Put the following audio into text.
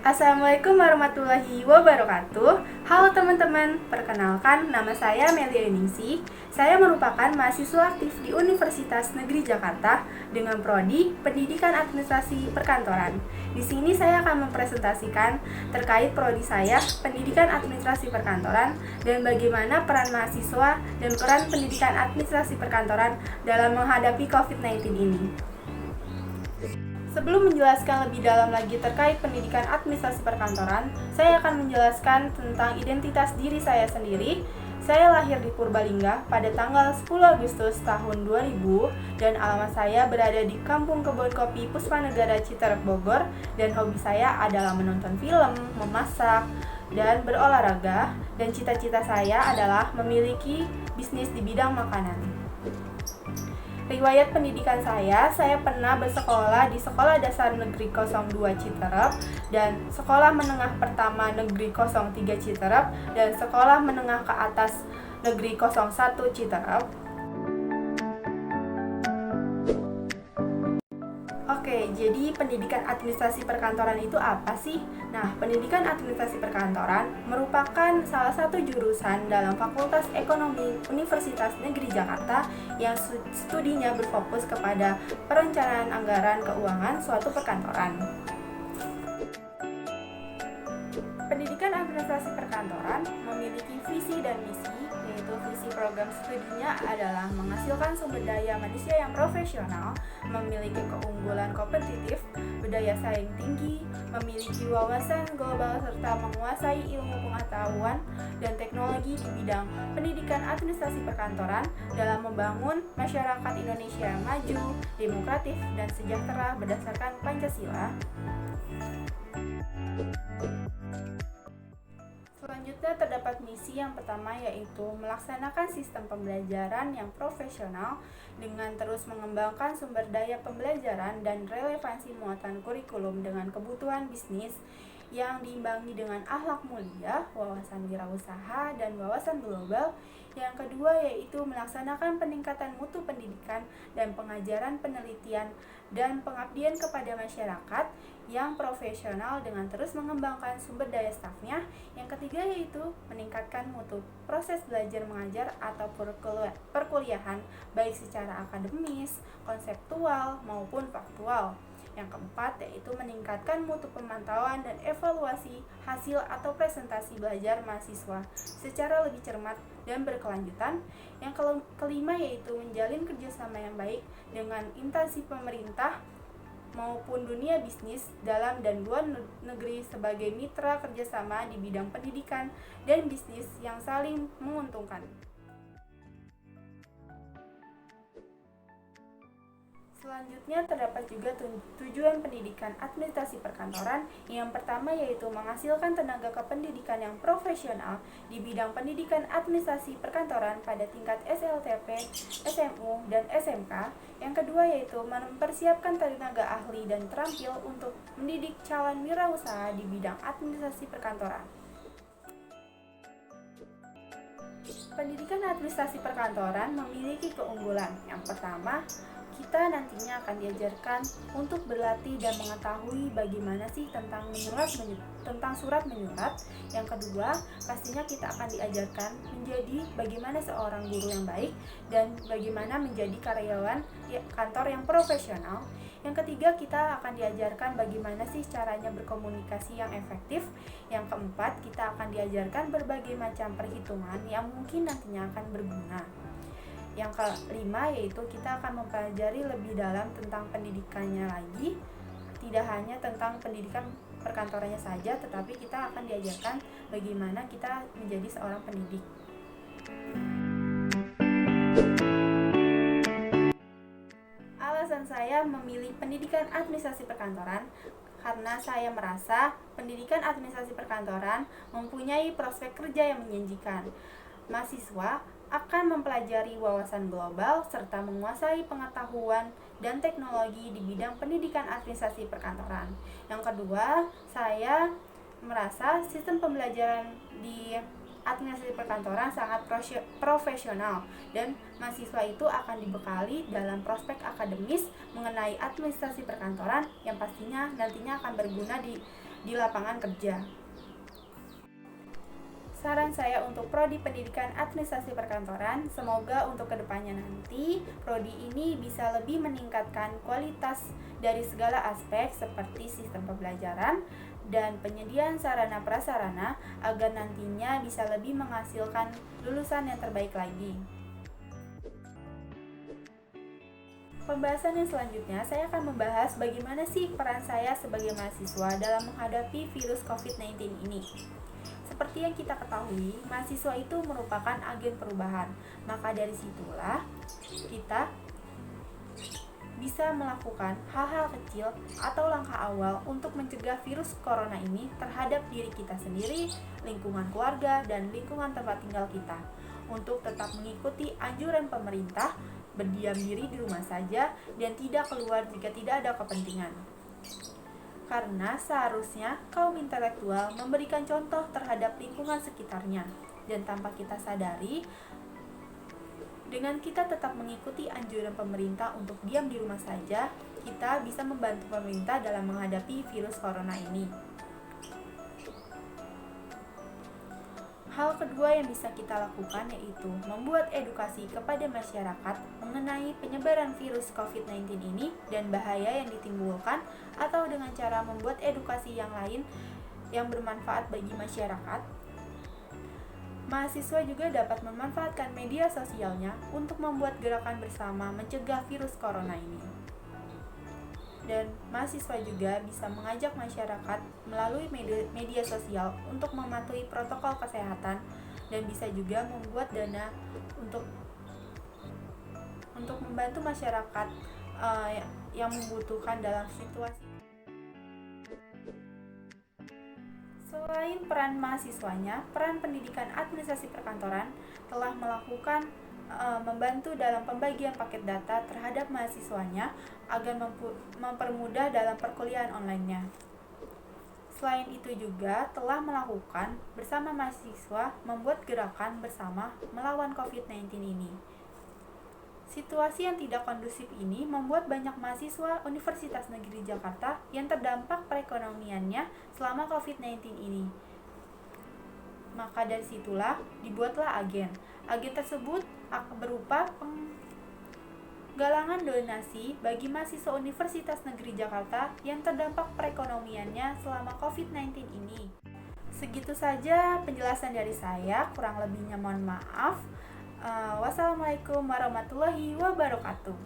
Assalamualaikum warahmatullahi wabarakatuh. Halo teman-teman, perkenalkan nama saya Melia Yuningsi. Saya merupakan mahasiswa aktif di Universitas Negeri Jakarta dengan prodi Pendidikan Administrasi Perkantoran. Di sini saya akan mempresentasikan terkait prodi saya, Pendidikan Administrasi Perkantoran, dan bagaimana peran mahasiswa dan peran pendidikan administrasi perkantoran dalam menghadapi COVID-19 ini. Sebelum menjelaskan lebih dalam lagi terkait pendidikan administrasi perkantoran, saya akan menjelaskan tentang identitas diri saya sendiri. Saya lahir di Purbalingga pada tanggal 10 Agustus tahun 2000 dan alamat saya berada di Kampung Kebon Kopi Puspanegara Citerep Bogor, dan hobi saya adalah menonton film, memasak, dan berolahraga, dan cita-cita saya adalah memiliki bisnis di bidang makanan. Riwayat pendidikan saya pernah bersekolah di Sekolah Dasar Negeri 02 Citerep dan Sekolah Menengah Pertama Negeri 03 Citerep dan Sekolah Menengah ke Atas Negeri 01 Citerep. Oke, jadi pendidikan administrasi perkantoran itu apa sih? Nah, pendidikan administrasi perkantoran merupakan salah satu jurusan dalam Fakultas Ekonomi Universitas Negeri Jakarta yang studinya berfokus kepada perencanaan anggaran keuangan suatu perkantoran. Pendidikan administrasi perkantoran memiliki visi dan misi, yaitu visi program studinya adalah menghasilkan sumber daya manusia yang profesional, memiliki keunggulan kompetitif, berdaya saing tinggi, memiliki wawasan global serta menguasai ilmu pengetahuan dan teknologi di bidang pendidikan administrasi perkantoran dalam membangun masyarakat Indonesia yang maju, demokratif, dan sejahtera berdasarkan Pancasila. Selanjutnya terdapat misi yang pertama, yaitu melaksanakan sistem pembelajaran yang profesional dengan terus mengembangkan sumber daya pembelajaran dan relevansi muatan kurikulum dengan kebutuhan bisnis yang diimbangi dengan akhlak mulia, wawasan wirausaha, dan wawasan global. Yang kedua yaitu melaksanakan peningkatan mutu pendidikan dan pengajaran, penelitian, dan pengabdian kepada masyarakat yang profesional dengan terus mengembangkan sumber daya stafnya. Yang ketiga yaitu meningkatkan mutu proses belajar mengajar atau perkuliahan baik secara akademis, konseptual, maupun faktual. Yang keempat yaitu meningkatkan mutu pemantauan dan evaluasi hasil atau presentasi belajar mahasiswa secara lebih cermat dan berkelanjutan. Yang kelima yaitu menjalin kerjasama yang baik dengan instansi pemerintah maupun dunia bisnis dalam dan luar negeri sebagai mitra kerjasama di bidang pendidikan dan bisnis yang saling menguntungkan. Selanjutnya terdapat juga tujuan pendidikan administrasi perkantoran. Yang pertama yaitu menghasilkan tenaga kependidikan yang profesional di bidang pendidikan administrasi perkantoran pada tingkat SLTP, SMU, dan SMK. Yang kedua yaitu mempersiapkan tenaga ahli dan terampil untuk mendidik calon wirausaha di bidang administrasi perkantoran. Pendidikan administrasi perkantoran memiliki keunggulan. Yang pertama, kita nantinya akan diajarkan untuk berlatih dan mengetahui bagaimana sih tentang surat menyurat. Yang kedua, pastinya kita akan diajarkan menjadi bagaimana seorang guru yang baik dan bagaimana menjadi karyawan kantor yang profesional. Yang ketiga, kita akan diajarkan bagaimana sih caranya berkomunikasi yang efektif. Yang keempat, kita akan diajarkan berbagai macam perhitungan yang mungkin nantinya akan berguna. Yang kelima yaitu kita akan mempelajari lebih dalam tentang pendidikannya lagi, tidak hanya tentang pendidikan perkantorannya saja, tetapi kita akan diajarkan bagaimana kita menjadi seorang pendidik. Alasan saya memilih pendidikan administrasi perkantoran karena saya merasa pendidikan administrasi perkantoran mempunyai prospek kerja yang menjanjikan. Mahasiswa akan mempelajari wawasan global serta menguasai pengetahuan dan teknologi di bidang pendidikan administrasi perkantoran. Yang kedua, saya merasa sistem pembelajaran di administrasi perkantoran sangat profesional dan mahasiswa itu akan dibekali dalam prospek akademis mengenai administrasi perkantoran yang pastinya nantinya akan berguna di di lapangan kerja. Saran saya untuk Prodi Pendidikan Administrasi Perkantoran, semoga untuk kedepannya nanti Prodi ini bisa lebih meningkatkan kualitas dari segala aspek seperti sistem pembelajaran dan penyediaan sarana prasarana agar nantinya bisa lebih menghasilkan lulusan yang terbaik lagi. Pembahasan yang selanjutnya, saya akan membahas bagaimana sih peran saya sebagai mahasiswa dalam menghadapi virus COVID-19 ini. Seperti yang kita ketahui, mahasiswa itu merupakan agen perubahan. Maka dari situlah kita bisa melakukan hal-hal kecil atau langkah awal untuk mencegah virus corona ini terhadap diri kita sendiri, lingkungan keluarga, dan lingkungan tempat tinggal kita. Untuk tetap mengikuti anjuran pemerintah, berdiam diri di rumah saja, dan tidak keluar jika tidak ada kepentingan. Karena seharusnya kaum intelektual memberikan contoh terhadap lingkungan sekitarnya. Dan tanpa kita sadari, dengan kita tetap mengikuti anjuran pemerintah untuk diam di rumah saja, kita bisa membantu pemerintah dalam menghadapi virus corona ini. Hal kedua yang bisa kita lakukan yaitu membuat edukasi kepada masyarakat mengenai penyebaran virus COVID-19 ini dan bahaya yang ditimbulkan, atau dengan cara membuat edukasi yang lain yang bermanfaat bagi masyarakat. Mahasiswa juga dapat memanfaatkan media sosialnya untuk membuat gerakan bersama mencegah virus corona ini. Dan mahasiswa juga bisa mengajak masyarakat melalui media sosial untuk mematuhi protokol kesehatan, dan bisa juga membuat dana untuk membantu masyarakat yang membutuhkan dalam situasi. Selain peran mahasiswanya, peran pendidikan administrasi perkantoran telah melakukan membantu dalam pembagian paket data terhadap mahasiswanya agar mempermudah dalam perkuliahan online-nya. Selain itu juga telah melakukan bersama mahasiswa membuat gerakan bersama melawan COVID-19 ini. Situasi yang tidak kondusif ini membuat banyak mahasiswa Universitas Negeri Jakarta yang terdampak perekonomiannya selama COVID-19 ini. Maka dari situlah dibuatlah agen. Agen tersebut berupa penggalangan donasi bagi mahasiswa Universitas Negeri Jakarta yang terdampak perekonomiannya selama COVID-19 ini. Segitu saja penjelasan dari saya, kurang lebihnya mohon maaf. Wassalamualaikum warahmatullahi wabarakatuh.